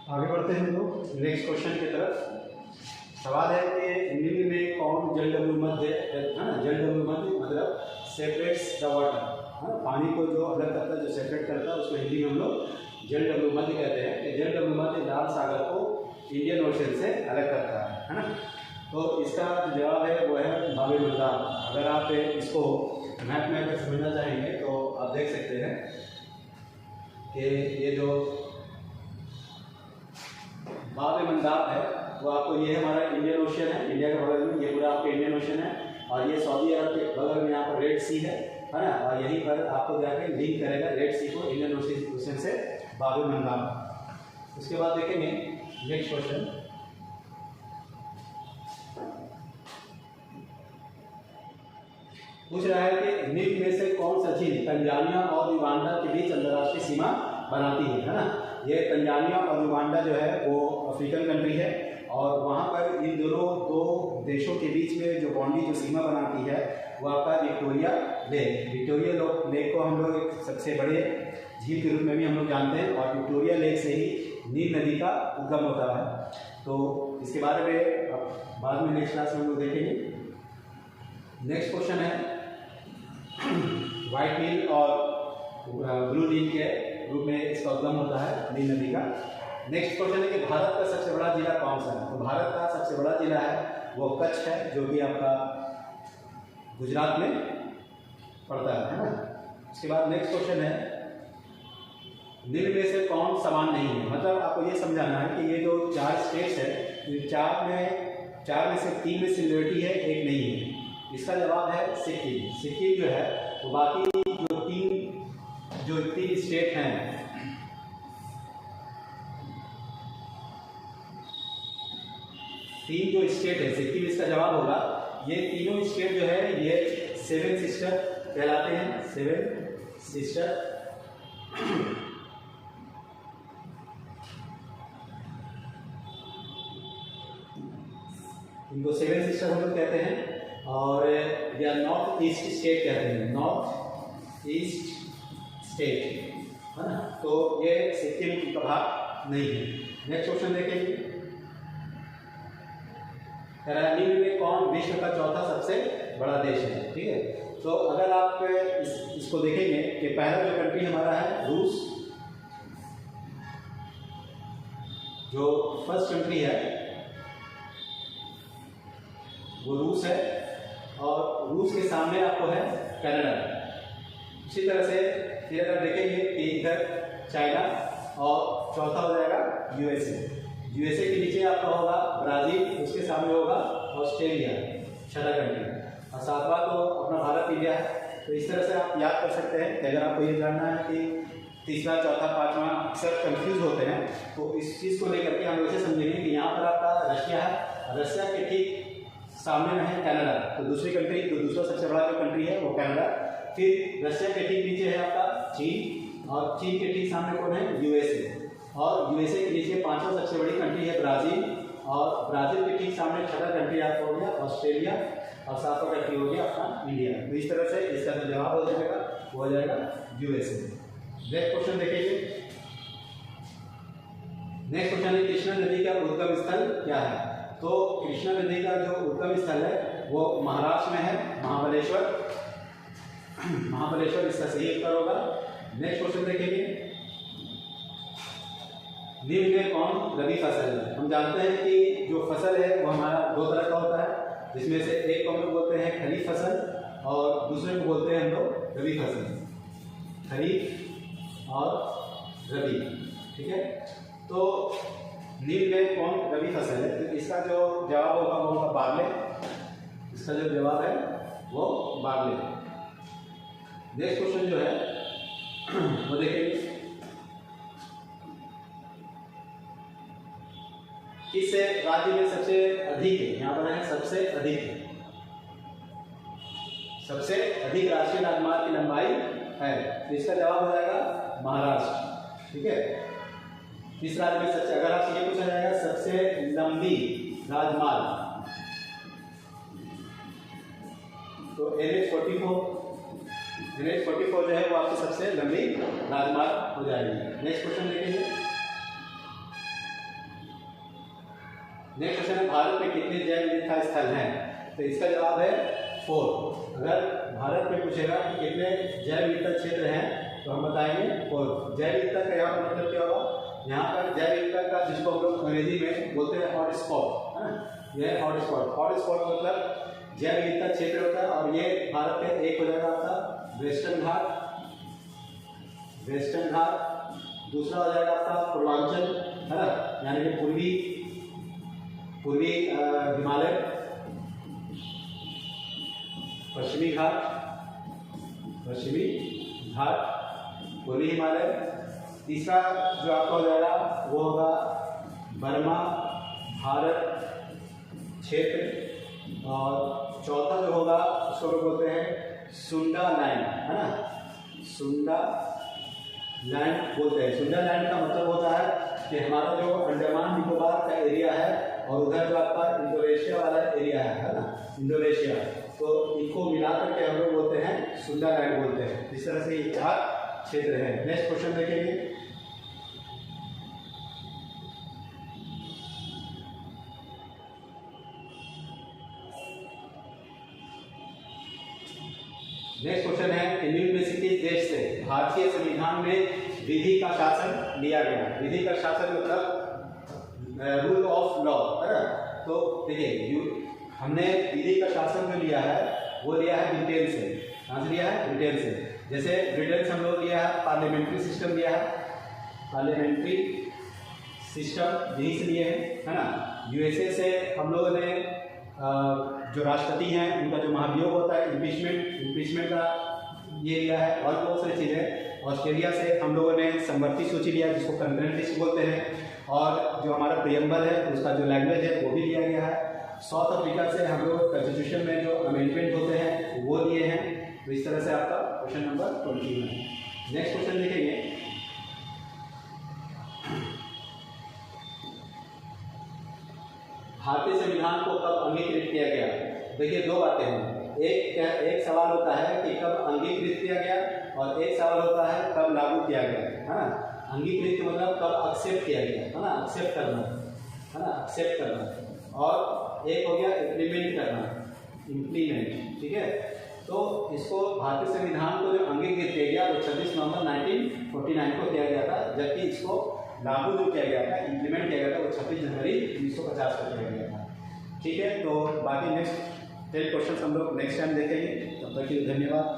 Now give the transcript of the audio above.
आगे बढ़ते हैं लोग नेक्स्ट क्वेश्चन की तरफ। सवाल है कि निम्न में कौन जल मध्य है ना, जल मध्य मतलब सेपरेट्स द वाटर, है ना, पानी को जो अलग करता है, जो सेपरेट करता है, उसको हिंदी में हम लोग जल मध्य कहते हैं। कि जल मध्य लाल सागर को इंडियन ओशन से अलग करता है ना। तो इसका जवाब है वो है बाबे मल्दार। अगर आप इसको मैप में अगर समझना चाहेंगे तो आप देख सकते हैं कि ये जो बाब मंदाब है वो आपको, ये हमारा इंडियन ओशन है, इंडिया के बगल में ये पूरा आपका इंडियन ओशन है, और ये सऊदी अरब के बगल में यहाँ पर रेड सी है ना, और यहीं पर आपको जाके लिंक करेगा रेड सी को इंडियन ओशन से बाब मंदाब। उसके बाद देखेंगे नेक्स्ट क्वेश्चन। पूछ रहा है कि निम्न में से कौन सा झील तंजानिया और युगांडा के बीच अंतर्राष्ट्रीय सीमा बनाती है ना। ये तंजानिया और युगांडा जो है वो अफ्रीकन कंट्री है, और वहाँ पर इन दोनों दो देशों के बीच में जो बाउंड्री जो सीमा बनाती है वो आपका विक्टोरिया लेक। विक्टोरिया लेक को हम लोग एक सबसे बड़े झील के रूप में भी हम लोग जानते हैं, और विक्टोरिया लेक से ही नील नदी का उद्गम होता है। तो इसके बारे में बाद में नेक्स्ट क्लास में हम लोग देखेंगे। नेक्स्ट क्वेश्चन है व्हाइट नील और ब्लू नील के रूप में इसका उद्गम होता है नील नदी का। नेक्स्ट क्वेश्चन है कि भारत का सबसे बड़ा जिला कौन सा है। तो भारत का सबसे बड़ा जिला है वो कच्छ है, जो कि आपका गुजरात में पड़ता है ना। उसके बाद नेक्स्ट क्वेश्चन है निम्न में से कौन समान नहीं है। मतलब आपको ये समझाना है कि ये जो 4 स्टेट्स है, चार में से 3 में सिमिलरिटी है, एक नहीं है। इसका जवाब है सिक्किम। सिक्किम जो है वो बाकी जो तीन स्टेट हैं, तीन जो स्टेट है सिक्किम इसका जवाब होगा। ये तीनों स्टेट जो है ये 7 सिस्टर कहलाते हैं, 7 सिस्टर। इनको 7 सिस्टर हम लोग कहते हैं, और या नॉर्थ ईस्ट स्टेट कहते हैं, नॉर्थ ईस्ट स्टेट, है ना। तो ये सिक्किम का भाग नहीं है। नेक्स्ट क्वेश्चन देखेंगे। निम्न में कौन विश्व का चौथा सबसे बड़ा देश है। ठीक है, तो अगर आप इसको देखेंगे कि पहला जो कंट्री हमारा है रूस, जो फर्स्ट कंट्री है वो रूस है, और रूस के सामने आपको है कनाडा। इसी तरह से फिर अगर देखेंगे कि इधर चाइना, और चौथा हो जाएगा यूएसए। यूएसए के नीचे आपका होगा ब्राज़ील, उसके सामने होगा ऑस्ट्रेलिया, छठा कंट्री, और सातवां तो अपना भारत इंडिया है। तो इस तरह से आप याद कर सकते हैं कि अगर आपको ये जानना है कि तीसरा चौथा पांचवा अक्सर कंफ्यूज होते हैं, तो इस चीज़ को लेकर के हम वैसे समझेंगे कि यहाँ पर आपका रशिया है, रशिया के ठीक सामने में है कनाडा। तो दूसरी कंट्री, तो दूसरा सबसे बड़ा जो कंट्री है वो कनाडा। फिर रशिया के ठीक नीचे है आपका चीन, और चीन के ठीक सामने कौन है यूएसए, और यूएसए के नीचे पांचवा सबसे बड़ी कंट्री है ब्राज़ील, और ब्राज़ील के ठीक सामने छठा कंट्री आपका हो गया ऑस्ट्रेलिया, और सातवां कंट्री हो गया अपना इंडिया। तो इस तरह से इसका जो जवाब हो जाएगा वो हो जाएगा यूएसए। नेक्स्ट क्वेश्चन देखेंगे। नेक्स्ट क्वेश्चन है कृष्णा नदी का उद्गम स्थल क्या है। तो कृष्णा नदी का जो उद्गम स्थल है वो महाराष्ट्र में है, महाबलेश्वर। महाबलेश्वर इसका सही उत्तर होगा। नेक्स्ट क्वेश्चन देखेंगे। निम्न में कौन रबी फसल है। हम जानते हैं कि जो फसल है वो हमारा 2 तरह का होता है, जिसमें से एक को हम लोग बोलते हैं खरीफ फसल, और दूसरे को बोलते हैं हम लोग रबी फसल, खरीफ और रबी। ठीक है, तो नील में कौन रबी फसल है। तो इसका जो जवाब होगा वो होगा बार्ले। इसका जो जवाब है वो बार्ले। नेक्स्ट क्वेश्चन जो है वो देखेंगे। किस राज्य में सबसे अधिक है, यहाँ पर है सबसे अधिक है, सबसे अधिक राष्ट्रीय राजमार्ग की लंबाई है। तो इसका जवाब हो जाएगा महाराष्ट्र। ठीक है, इस राज्य में सबसे, अगर आपसे ये पूछा जाएगा सबसे लंबी राजमार्ग, तो NH44 जो है वो आपकी सबसे लंबी राजमार्ग हो जाएगी। नेक्स्ट क्वेश्चन देखेंगे। नेक्स्ट क्वेश्चन है भारत में कितने जैव विविधता स्थल हैं? तो इसका जवाब है 4। अगर भारत में पूछेगा कि कितने जैव विविधता क्षेत्र हैं तो हम बताएंगे 4। जैव विविधता का यहाँ पर मतलब क्या होगा? यहाँ पर जैव विविधता का जिसको हम लोग अंग्रेजी में बोलते हैं हॉट स्पॉट, है ना, यह हॉट स्पॉट। हॉट स्पॉट मतलब जैव विविधता क्षेत्र होता है और ये भारत में एक हो जाएगा आपका वेस्टर्न घाट, वेस्टर्न घाट, दूसरा हो जाएगा आपका पूर्वांचल, है ना, यानी कि पूर्वी हिमालय, पश्चिमी घाट, पूर्वी हिमालय। तीसरा जो आपका हो जाएगा वो होगा बर्मा भारत क्षेत्र, और चौथा जो होगा उसको लोग बोलते हैं सुंडा लैंड, है ना, सुंडा लैंड बोलते हैं। सुंडा लैंड का मतलब होता है कि हमारा जो अंडमान निकोबार का एरिया है और उधर जो आपका इंडोनेशिया वाला एरिया है ना, इंडोनेशिया, तो इनको मिलाकर के हम लोग बोलते हैं सुंडा लैंड बोलते हैं। इस तरह से ये 4 क्षेत्र है। नेक्स्ट क्वेश्चन देखेंगे। नेक्स्ट क्वेश्चन है इंडियन बेसिक देश से भारतीय संविधान में विधि का शासन लिया गया। विधि का शासन मतलब रूल ऑफ लॉ, है ना। तो देखिए हमने विधि का शासन जो लिया है वो लिया है ब्रिटेन से। कहाँ से लिया है? ब्रिटेन से। जैसे ब्रिटेन से हम लोग लिया है पार्लियामेंट्री सिस्टम लिया है, पार्लियामेंट्री सिस्टम यहीं से लिए हैं, है ना। यूएसए से हम लोगों ने जो राष्ट्रपति हैं उनका जो महाभियोग होता है इम्पीचमेंट का ये लिया है, और बहुत सारी चीज़ें। ऑस्ट्रेलिया से हम लोगों ने समवर्ती सूची लिया जिसको कंकरेंट लिस्ट बोलते हैं, और जो हमारा प्रियम्बल है उसका जो लैंग्वेज है वो भी लिया गया है। साउथ अफ्रीका से हम लोग कॉन्स्टिट्यूशन में जो अमेंडमेंट होते हैं वो लिए हैं। तो इस तरह से आपका क्वेश्चन नंबर 21 है। नेक्स्ट क्वेश्चन देखेंगे। भारतीय संविधान को कब अंगीकृत किया गया? देखिए 2 बातें हैं। एक सवाल होता है कि कब अंगीकृत किया गया, और एक सवाल होता है कब लागू किया गया, है ना। अंगीकृत मतलब कब एक्सेप्ट किया गया, है ना, एक्सेप्ट करना, है ना, एक्सेप्ट करना। और एक हो गया इम्प्लीमेंट करना, इम्प्लीमेंट, ठीक है। तो इसको भारतीय संविधान को जो अंगीकृत किया गया वो 26 नवंबर 1949 को किया गया था, जबकि इसको लागू जो किया गया था, इम्प्लीमेंट किया गया था वो 26 जनवरी 1950 को किया गया था। ठीक है, तो बाकी नेक्स्ट 10 क्वेश्चन हम लोग नेक्स्ट टाइम देखेंगे। तब तक के लिए धन्यवाद।